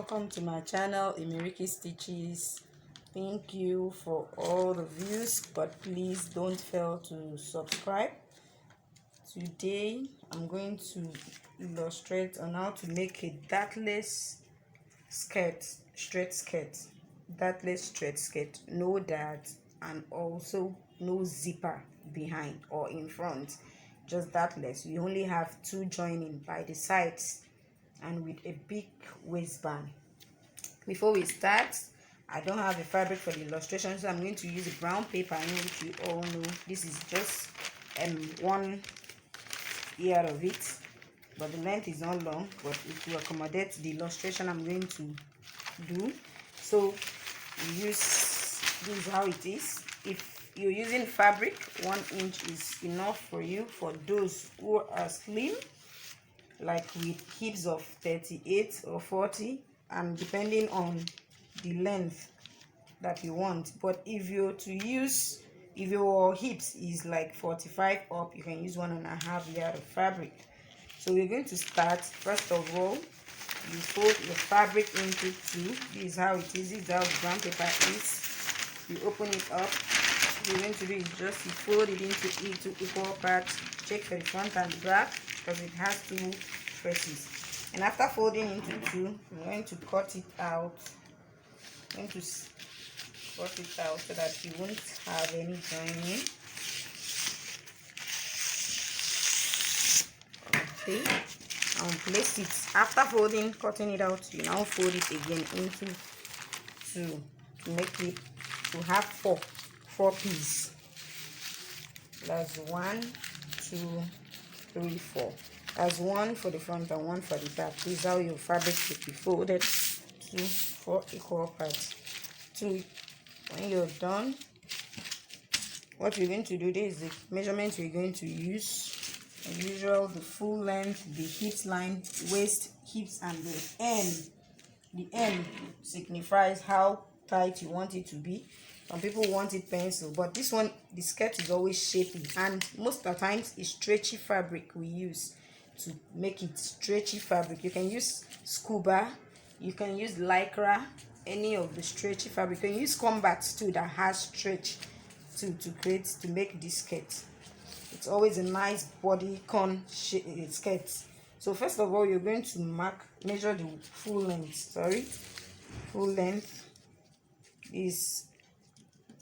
welcome to my channel, Emyrichy Stitches. Thank you for all the views, but please don't fail to subscribe. Today I'm going to illustrate on how to make a dartless skirt, straight skirt, dartless straight skirt, no dart, and also no zipper behind or in front, just dartless. We only have two joining by the sides and with a big waistband. Before we start, I don't have a fabric for the illustration, so I'm going to use a brown paper, which you all know. This is just 1 yard of it, but the length is not long, but it will accommodate the illustration I'm going to do. So this is how it is. If you're using fabric, 1 inch is enough for you. For those who are slim, like with hips of 38 or 40, and depending on the length that you want. But if you're to use, if your hips is like 45 up, you can use 1.5 yard of fabric. So we're going to start. First of all, you fold your fabric into 2. This is how it is. This is how the brown paper is. You open it up. What you're going to do is just you fold it into equal parts. Check for the front and the back, because it has 2 traces. And after folding into 2, I'm going to cut it out. I'm going to cut it out so that you won't have any joining. Okay, and place it. After folding, cutting it out, you now fold it again into 2 to make it to have 4 pieces. That's 1, 2, 3, 4. That's 1 for the front and 1 for the back. This is how your fabric should be folded to 4 equal parts. So when you're done, what we're going to do, this is the measurements we're going to use. As usual, the full length, the hips line, waist, hips, and the end. The end signifies how tight you want it to be. Some people want it pencil, but this one, the skirt is always shapy, and most of the times it's stretchy fabric we use to make it stretchy fabric. You can use scuba, you can use lycra, any of the stretchy fabric. You can use combat too that has stretch to make this skirt. It's always a nice bodycon skirt. So first of all, you're going to measure the full length. Full length is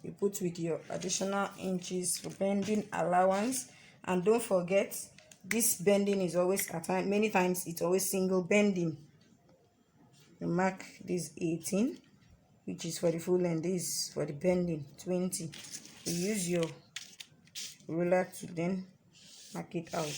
you put with your additional inches for bending allowance. And don't forget, this bending is always many times it's always single bending. You mark this 18, which is for the full length. This is for the bending 20. You use your ruler to then mark it out.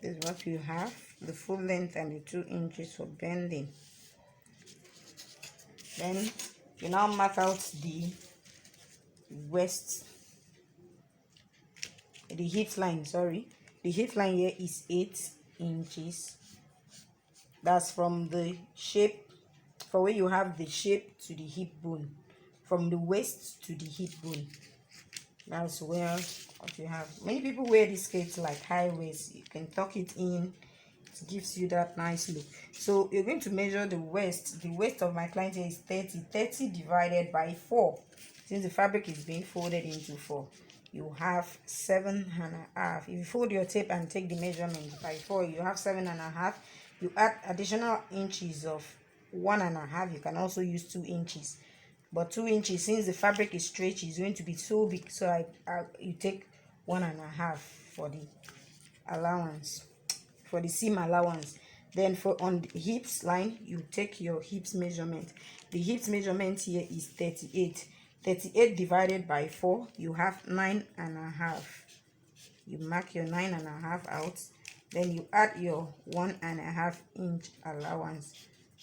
This is what you have, the full length and the 2 inches for bending. Then you now mark out the waist, the hip line. The hip line here is 8 inches. That's from the shape, for where you have the shape to the hip bone, from the waist to the hip bone. That's where what you have. Many people wear these skirts like high waist. You can tuck it in. It gives you that nice look. So you're going to measure the waist. The waist of my client here is 30. 30 divided by 4. Since the fabric is being folded into 4, you have 7.5. If you fold your tape and take the measurement by 4, you have 7.5. You add additional inches of 1.5. You can also use 2 inches. But 2 inches, since the fabric is stretchy, is going to be so big, so you take 1.5 for the allowance, for the seam allowance. Then for on the hips line, you take your hips measurement. The hips measurement here is 38. 38 divided by 4, you have 9.5. you mark your 9.5 out, then you add your 1.5 inch allowance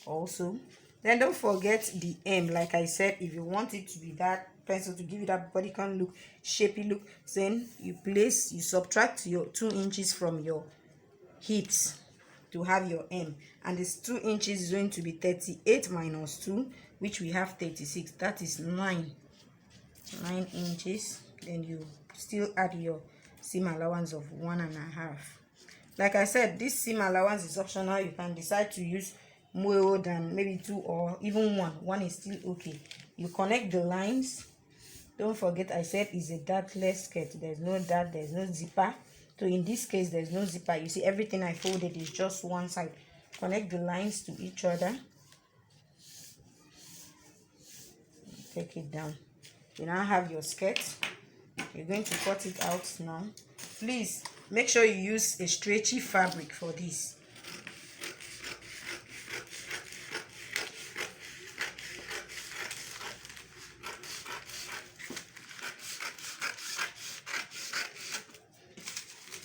also. Then don't forget the hem. Like I said, if you want it to be that pencil to give you that bodycon look, shapy look, then you subtract your 2 inches from your hips to have your hem, and this 2 inches is going to be 38 minus 2, which we have 36. That is 9 inches. Then you still add your seam allowance of 1.5. Like I said, this seam allowance is optional. You can decide to use more than maybe 2 or even 1 is still okay. You connect the lines. Don't forget, I said it's a dartless skirt. There's no dart, there's no zipper. So in this case, there's no zipper. You see, everything I folded is just one side. Connect the lines to each other. Take it down. You now have your skirt. You're going to cut it out now. Please make sure you use a stretchy fabric for this.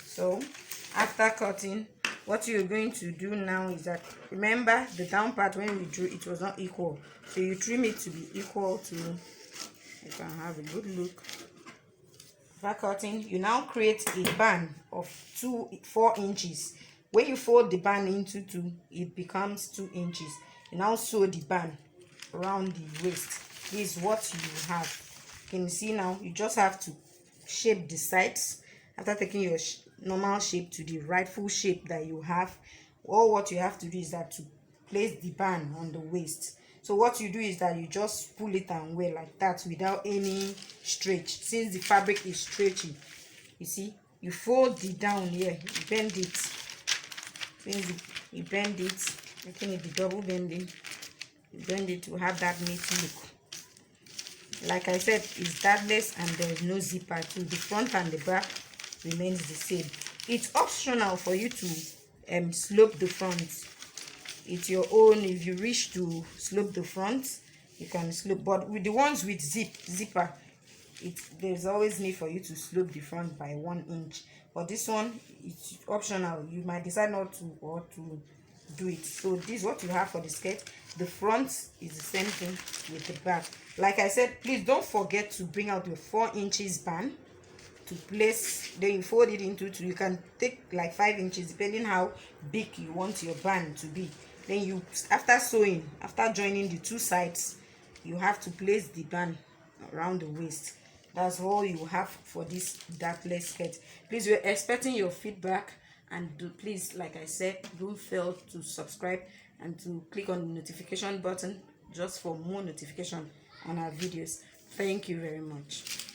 So after cutting, what you're going to do now is that, remember the down part when we drew, it was not equal, so you trim it to be equal to, you can have a good look. After cutting, you now create a band of 4 inches. When you fold the band into 2, it becomes 2 inches. You now sew the band around the waist. This is what you have. You can see now, you just have to shape the sides. After taking your normal shape to the rightful shape that you have, all what you have to do is that to place the band on the waist. So what you do is that you just pull it and wear like that without any stretch. Since the fabric is stretchy, you see, you fold it down here, you bend it. Since you bend it, making it the double bending, you bend it to have that neat look. Like I said, it's dartless and there is no zipper too. The front and the back remains the same. It's optional for you to slope the front. It's your own. If you wish to slope the front, you can slope, but with the ones with zipper, there's always need for you to slope the front by 1 inch. But this one, it's optional. You might decide not to or to do it. So this is what you have for the skirt. The front is the same thing with the back. Like I said, please don't forget to bring out your 4 inches band to place. Then you fold it into 2. You can take like 5 inches depending how big you want your band to be. Then you, after sewing, after joining the 2 sides, you have to place the band around the waist. That's all you have for this dartless skirt. Please, we're expecting your feedback, and please, like I said, don't fail to subscribe and to click on the notification button just for more notification on our videos. Thank you very much.